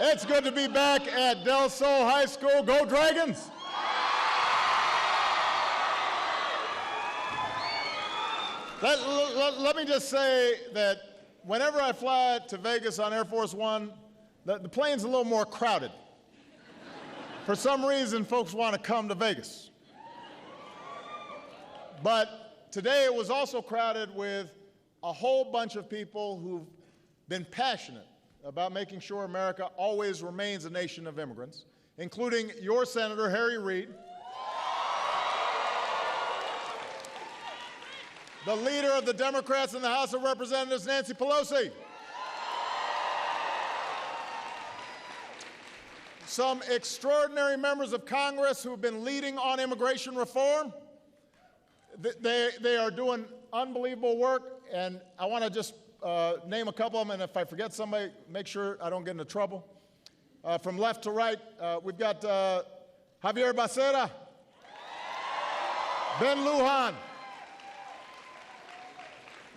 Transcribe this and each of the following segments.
It's good to be back at Del Sol High School. Go Dragons! Let me just say that whenever I fly to Vegas on Air Force One, the plane's a little more crowded. For some reason, folks want to come to Vegas. But today it was also crowded with a whole bunch of people who've been passionate about making sure America always remains a nation of immigrants, including your Senator, Harry Reid, the leader of the Democrats in the House of Representatives, Nancy Pelosi, some extraordinary members of Congress who've been leading on immigration reform. They are doing unbelievable work, and I want to just name a couple of them, and if I forget somebody, make sure I don't get into trouble. From left to right, we've got Javier Becerra, Ben Lujan,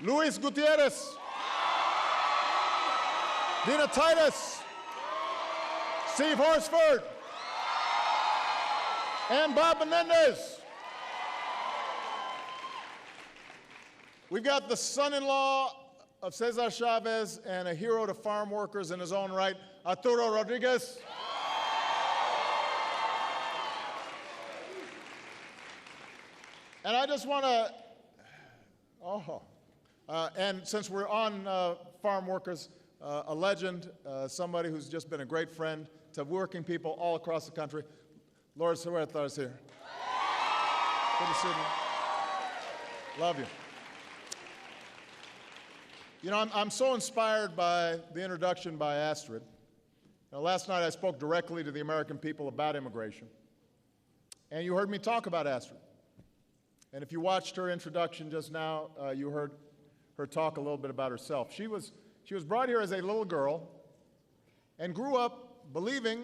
Luis Gutierrez, Dina Titus, Steve Horsford, and Bob Menendez. We've got the son-in-law of Cesar Chavez and a hero to farm workers in his own right, Arturo Rodriguez. And I just want to, and since we're on farm workers, a legend, somebody who's just been a great friend to working people all across the country, Lourdes Huerta is here. Good to see you. Love you. You know, I'm so inspired by the introduction by Astrid. Last night I spoke directly to the American people about immigration, and you heard me talk about Astrid. And if you watched her introduction just now, you heard her talk a little bit about herself. She was brought here as a little girl and grew up believing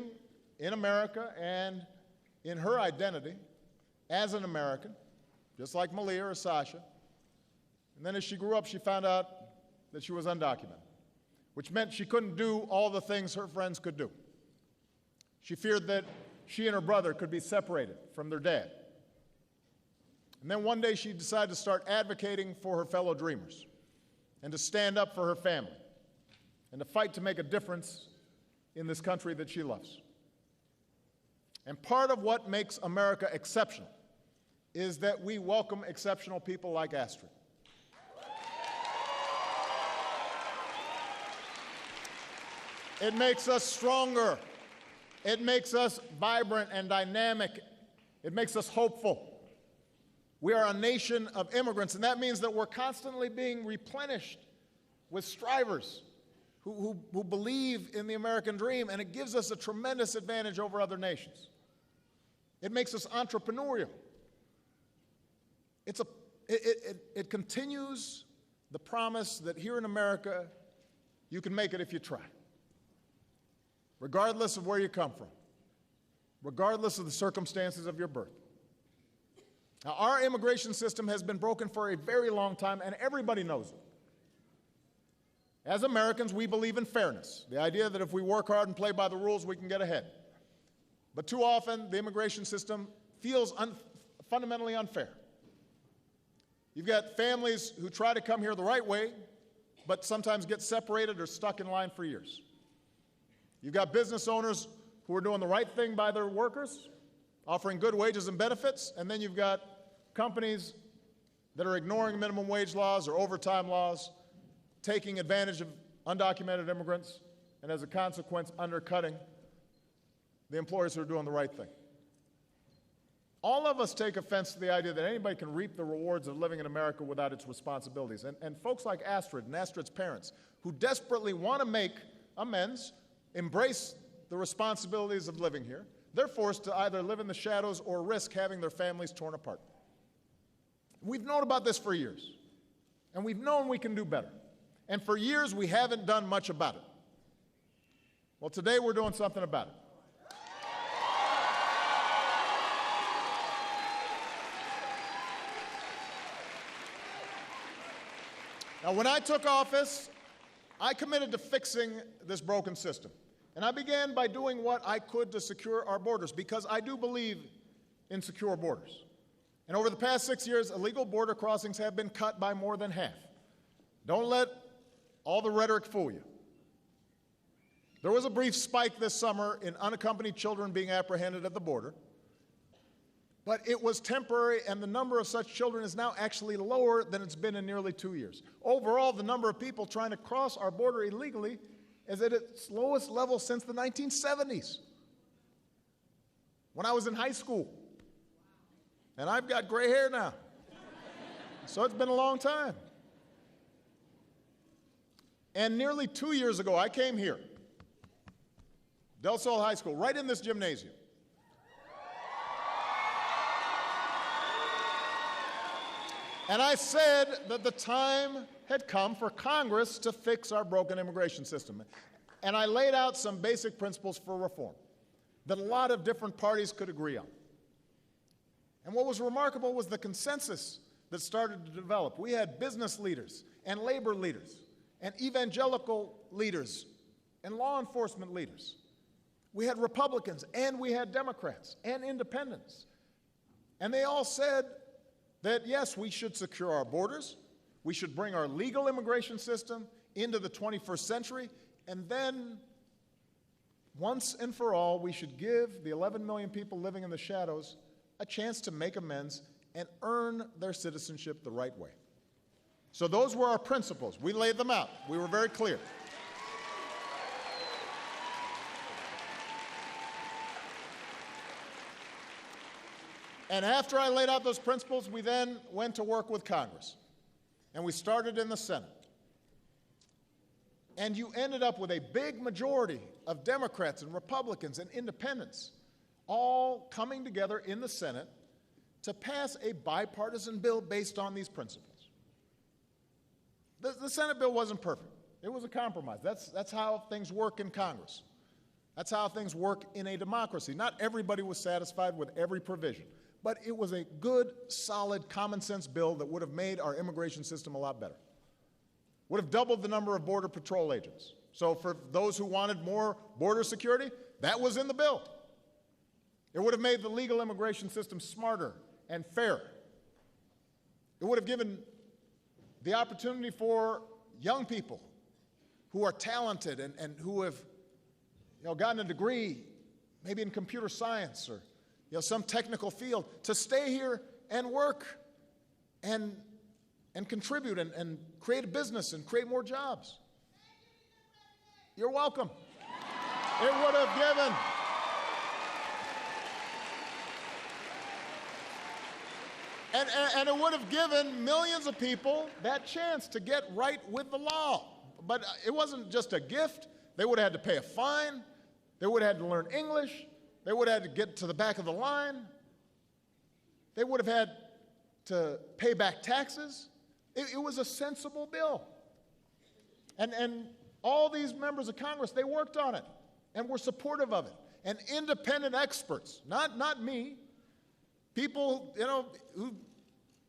in America and in her identity as an American, just like Malia or Sasha. And then as she grew up, she found out that she was undocumented, which meant she couldn't do all the things her friends could do. She feared that she and her brother could be separated from their dad. And then one day she decided to start advocating for her fellow dreamers and to stand up for her family and to fight to make a difference in this country that she loves. And part of what makes America exceptional is that we welcome exceptional people like Astrid. It makes us stronger. It makes us vibrant and dynamic. It makes us hopeful. We are a nation of immigrants, and that means that we're constantly being replenished with strivers who believe in the American dream, and it gives us a tremendous advantage over other nations. It makes us entrepreneurial. It continues the promise that here in America, you can make it if you try. Regardless of where you come from, regardless of the circumstances of your birth. Now, our immigration system has been broken for a very long time, and everybody knows it. As Americans, we believe in fairness, the idea that if we work hard and play by the rules, we can get ahead. But too often, the immigration system feels fundamentally unfair. You've got families who try to come here the right way, but sometimes get separated or stuck in line for years. You've got business owners who are doing the right thing by their workers, offering good wages and benefits, and then you've got companies that are ignoring minimum wage laws or overtime laws, taking advantage of undocumented immigrants, and as a consequence, undercutting the employers who are doing the right thing. All of us take offense to the idea that anybody can reap the rewards of living in America without its responsibilities. And folks like Astrid and Astrid's parents, who desperately want to make amends, embrace the responsibilities of living here, they're forced to either live in the shadows or risk having their families torn apart. We've known about this for years, and we've known we can do better. And for years, we haven't done much about it. Well, today we're doing something about it. Now, when I took office, I committed to fixing this broken system. And I began by doing what I could to secure our borders, because I do believe in secure borders. And over the past 6 years, illegal border crossings have been cut by more than half. Don't let all the rhetoric fool you. There was a brief spike this summer in unaccompanied children being apprehended at the border, but it was temporary, and the number of such children is now actually lower than it's been in nearly 2 years. Overall, the number of people trying to cross our border illegally is at its lowest level since the 1970s, when I was in high school. And I've got gray hair now. So it's been a long time. And nearly 2 years ago, I came here, Del Sol High School, right in this gymnasium. And I said that the time had come for Congress to fix our broken immigration system. And I laid out some basic principles for reform that a lot of different parties could agree on. And what was remarkable was the consensus that started to develop. We had business leaders and labor leaders and evangelical leaders and law enforcement leaders. We had Republicans and we had Democrats and independents. And they all said that, yes, we should secure our borders, we should bring our legal immigration system into the 21st century, and then, once and for all, we should give the 11 million people living in the shadows a chance to make amends and earn their citizenship the right way. So those were our principles. We laid them out. We were very clear. And after I laid out those principles, we then went to work with Congress. And we started in the Senate. And you ended up with a big majority of Democrats and Republicans and independents all coming together in the Senate to pass a bipartisan bill based on these principles. The Senate bill wasn't perfect. It was a compromise. That's how things work in Congress. That's how things work in a democracy. Not everybody was satisfied with every provision. But it was a good, solid, common-sense bill that would have made our immigration system a lot better. Would have doubled the number of Border Patrol agents. So for those who wanted more border security, that was in the bill. It would have made the legal immigration system smarter and fairer. It would have given the opportunity for young people who are talented and who have gotten a degree, maybe in computer science or some technical field, to stay here and work and contribute and create a business and create more jobs. You're welcome. It would have given and it would have given millions of people that chance to get right with the law. But it wasn't just a gift. They would have had to pay a fine. They would have had to learn English. They would have had to get to the back of the line. They would have had to pay back taxes. It was a sensible bill. And all these members of Congress, they worked on it and were supportive of it. And independent experts, not me, people who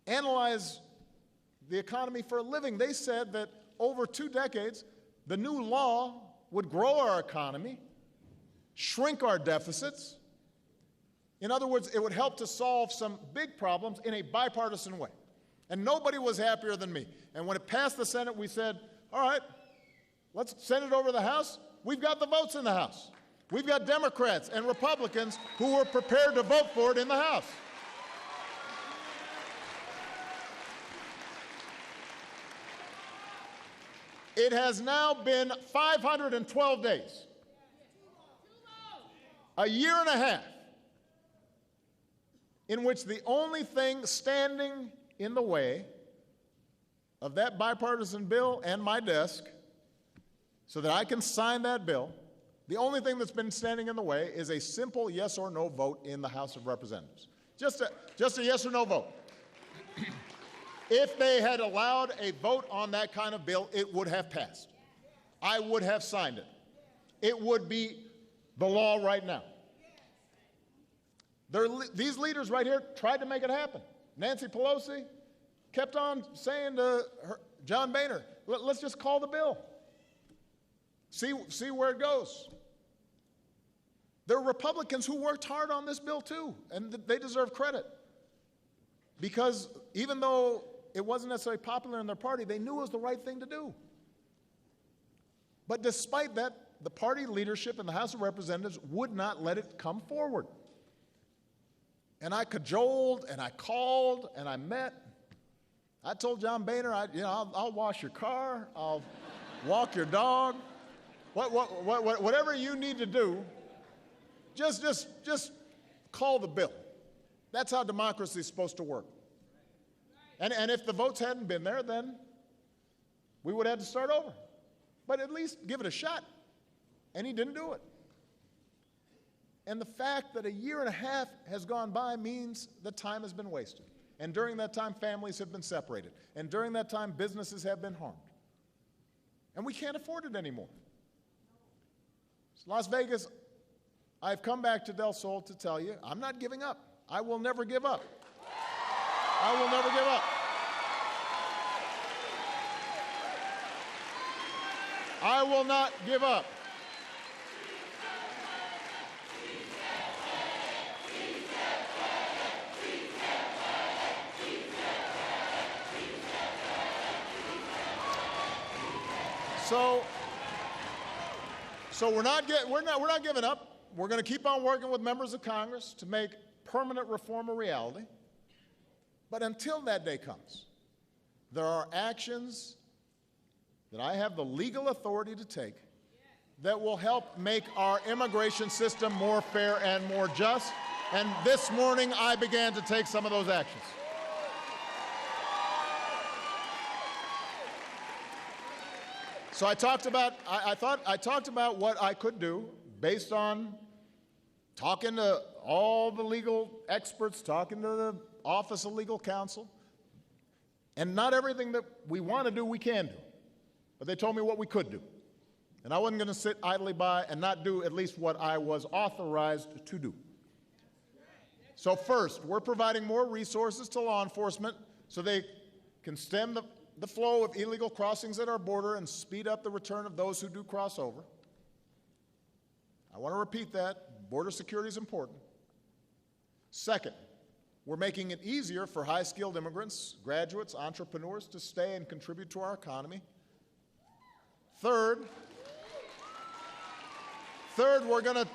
analyze the economy for a living, they said that over 2 decades, the new law would grow our economy, shrink our deficits. In other words, it would help to solve some big problems in a bipartisan way. And nobody was happier than me. And when it passed the Senate, we said, all right, let's send it over to the House. We've got the votes in the House. We've got Democrats and Republicans who were prepared to vote for it in the House. It has now been 512 days, a year and a half, in which the only thing standing in the way of that bipartisan bill and my desk so that I can sign that bill, the only thing that's been standing in the way is a simple yes or no vote in the House of Representatives. Just a yes or no vote. If they had allowed a vote on that kind of bill, it would have passed. I would have signed it. It would be the law right now. These leaders right here tried to make it happen. Nancy Pelosi kept on saying to John Boehner, let's just call the bill. See where it goes. There are Republicans who worked hard on this bill too, and they deserve credit. Because even though it wasn't necessarily popular in their party, they knew it was the right thing to do. But despite that, the party leadership in the House of Representatives would not let it come forward. And I cajoled, and I called, and I met. I told John Boehner, I'll wash your car, I'll walk your dog, whatever you need to do, just call the bill. That's how democracy is supposed to work. And if the votes hadn't been there, then we would have had to start over. But at least give it a shot. And he didn't do it. And the fact that a year and a half has gone by means that time has been wasted. And during that time, families have been separated. And during that time, businesses have been harmed. And we can't afford it anymore. So Las Vegas, I've come back to Del Sol to tell you, I'm not giving up. I will never give up. I will never give up. I will not give up. So we're not giving up. We're going to keep on working with members of Congress to make permanent reform a reality. But until that day comes, there are actions that I have the legal authority to take that will help make our immigration system more fair and more just. And this morning, I began to take some of those actions. So I talked about what I could do based on talking to all the legal experts, talking to the Office of Legal Counsel. And not everything that we want to do, we can do. But they told me what we could do. And I wasn't going to sit idly by and not do at least what I was authorized to do. So first, we're providing more resources to law enforcement so they can stem the flow of illegal crossings at our border and speed up the return of those who do cross over. I want to repeat that. Border security is important. Second, we're making it easier for high-skilled immigrants, graduates, entrepreneurs to stay and contribute to our economy. Third, we're going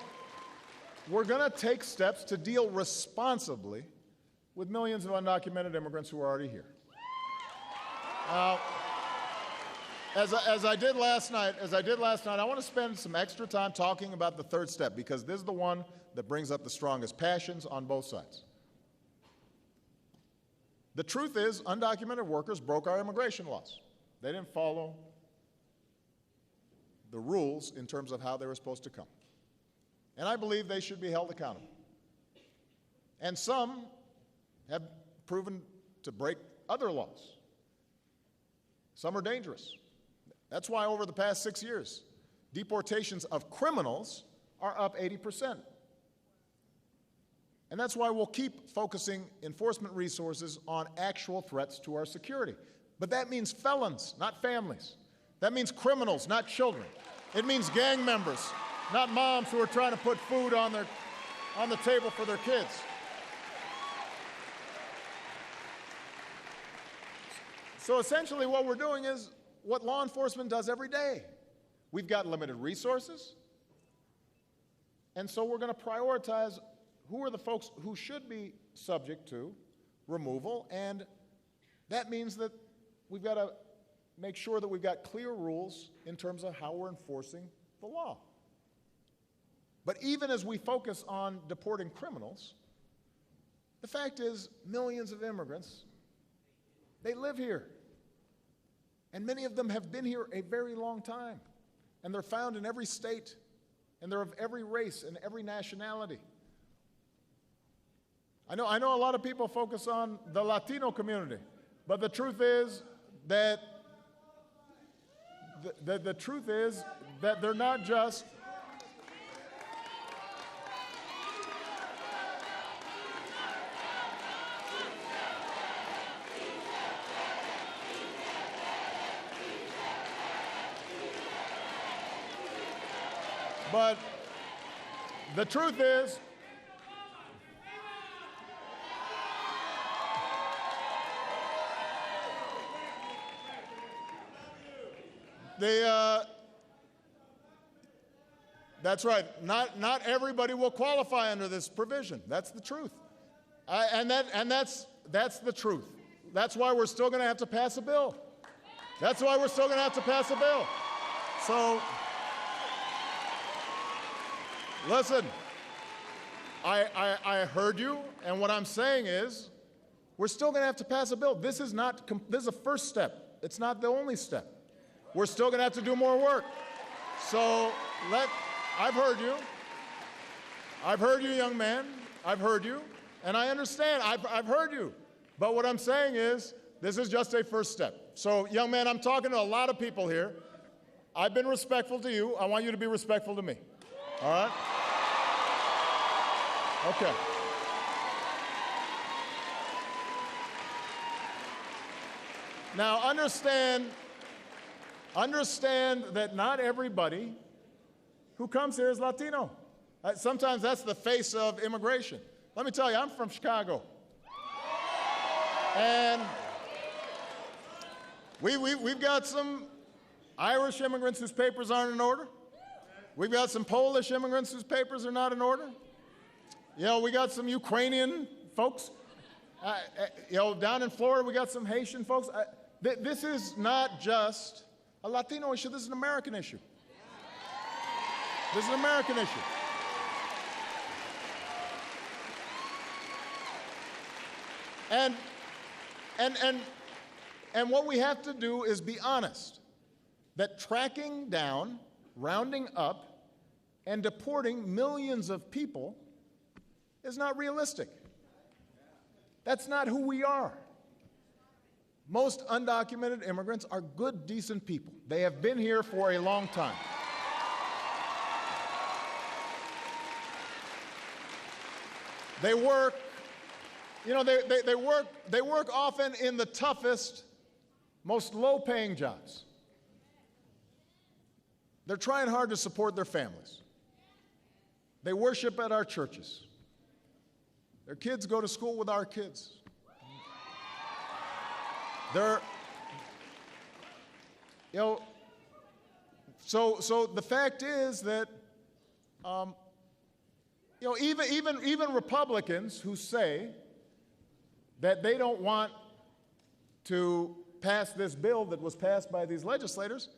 to take steps to deal responsibly with millions of undocumented immigrants who are already here. As I did last night, I want to spend some extra time talking about the third step, because this is the one that brings up the strongest passions on both sides. The truth is, undocumented workers broke our immigration laws. They didn't follow the rules in terms of how they were supposed to come. And I believe they should be held accountable. And some have proven to break other laws. Some are dangerous. That's why over the past 6 years, deportations of criminals are up 80%. And that's why we'll keep focusing enforcement resources on actual threats to our security. But that means felons, not families. That means criminals, not children. It means gang members, not moms who are trying to put food on the table for their kids. So essentially what we're doing is what law enforcement does every day. We've got limited resources, and so we're going to prioritize who are the folks who should be subject to removal, and that means that we've got to make sure that we've got clear rules in terms of how we're enforcing the law. But even as we focus on deporting criminals, the fact is millions of immigrants, they live here. And many of them have been here a very long time. And they're found in every state. And they're of every race and every nationality. I know a lot of people focus on the Latino community. But the truth is that the truth is that they're not just The truth is, that's right. Not everybody will qualify under this provision. That's the truth. That's the truth. That's why we're still going to have to pass a bill. That's why we're still going to have to pass a bill. So, listen, I heard you, and what I'm saying is, we're still going to have to pass a bill. This is a first step. It's not the only step. We're still going to have to do more work. So I've heard you. I've heard you, young man. I've heard you. And I understand. I've heard you. But what I'm saying is, this is just a first step. So, young man, I'm talking to a lot of people here. I've been respectful to you. I want you to be respectful to me. All right? Okay. Now, understand that not everybody who comes here is Latino. Sometimes that's the face of immigration. Let me tell you, I'm from Chicago. And we've got some Irish immigrants whose papers aren't in order. We've got some Polish immigrants whose papers are not in order. You know, we got some Ukrainian folks. Down in Florida, we got some Haitian folks. This is not just a Latino issue. This is an American issue. This is an American issue. And what we have to do is be honest that tracking down, rounding up, and deporting millions of people is not realistic. That's not who we are. Most undocumented immigrants are good, decent people. They have been here for a long time. They work, they work often in the toughest, most low-paying jobs. They're trying hard to support their families. They worship at our churches. Their kids go to school with our kids. So the fact is that, even Republicans who say that they don't want to pass this bill that was passed by these legislators,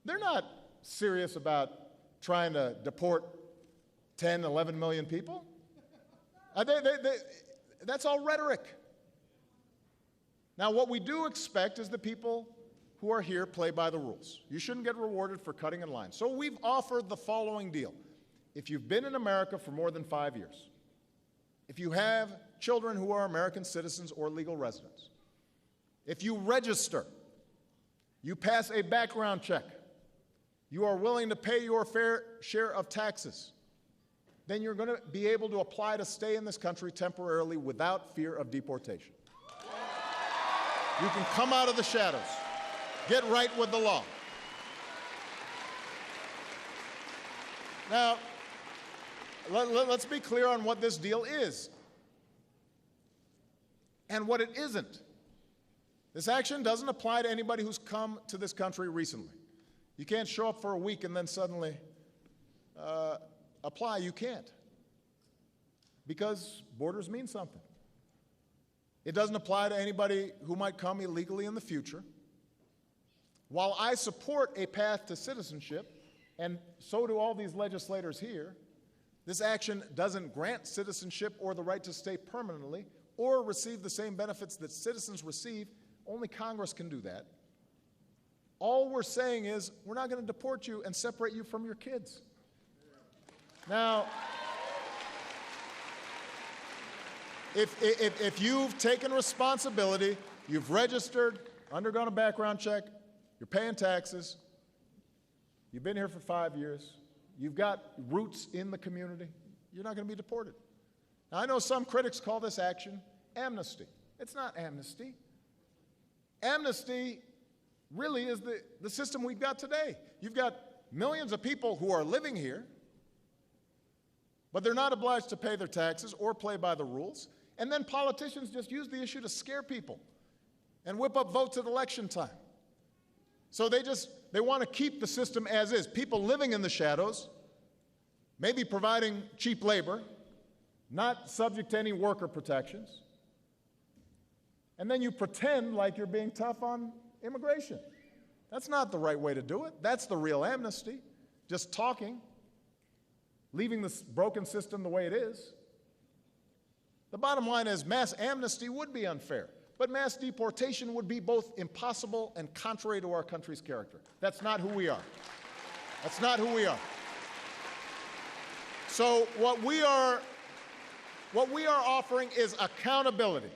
they're not serious about trying to deport 10, 11 million people. That's all rhetoric. Now, what we do expect is the people who are here play by the rules. You shouldn't get rewarded for cutting in line. So we've offered the following deal. If you've been in America for more than 5 years, if you have children who are American citizens or legal residents, if you register, you pass a background check, you are willing to pay your fair share of taxes, then you're going to be able to apply to stay in this country temporarily without fear of deportation. You can come out of the shadows, get right with the law. Now, let's be clear on what this deal is and what it isn't. This action doesn't apply to anybody who's come to this country recently. You can't show up for a week and then suddenly apply. You can't, because borders mean something. It doesn't apply to anybody who might come illegally in the future. While I support a path to citizenship, and so do all these legislators here, this action doesn't grant citizenship or the right to stay permanently or receive the same benefits that citizens receive. Only Congress can do that. All we're saying is we're not going to deport you and separate you from your kids. Now, if you've taken responsibility, you've registered, undergone a background check, you're paying taxes, you've been here for 5 years, you've got roots in the community, you're not going to be deported. Now, I know some critics call this action amnesty. It's not amnesty. Amnesty really is the system we've got today. You've got millions of people who are living here but they're not obliged to pay their taxes or play by the rules. And then politicians just use the issue to scare people and whip up votes at election time. So they want to keep the system as is. People living in the shadows, maybe providing cheap labor, not subject to any worker protections. And then you pretend like you're being tough on immigration. That's not the right way to do it. That's the real amnesty. Just talking, leaving this broken system the way it is. The bottom line is mass amnesty would be unfair, but mass deportation would be both impossible and contrary to our country's character. That's not who we are. That's not who we are. So what we are offering is accountability.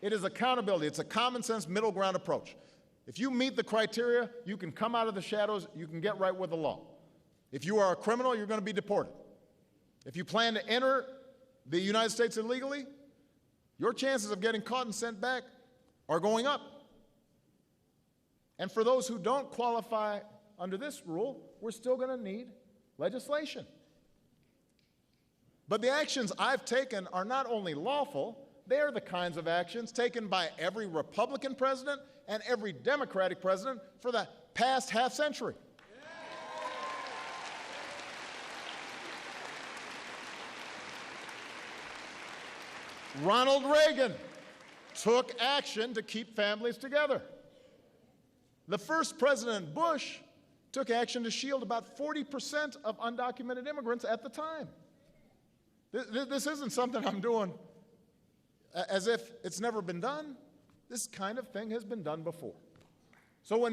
It is accountability. It's a common sense middle ground approach. If you meet the criteria, you can come out of the shadows, you can get right with the law. If you are a criminal, you're going to be deported. If you plan to enter the United States illegally, your chances of getting caught and sent back are going up. And for those who don't qualify under this rule, we're still going to need legislation. But the actions I've taken are not only lawful, they are the kinds of actions taken by every Republican president and every Democratic president for the past half century. Ronald Reagan took action to keep families together. The first President Bush took action to shield about 40% of undocumented immigrants at the time. This isn't something I'm doing as if it's never been done. This kind of thing has been done before. So when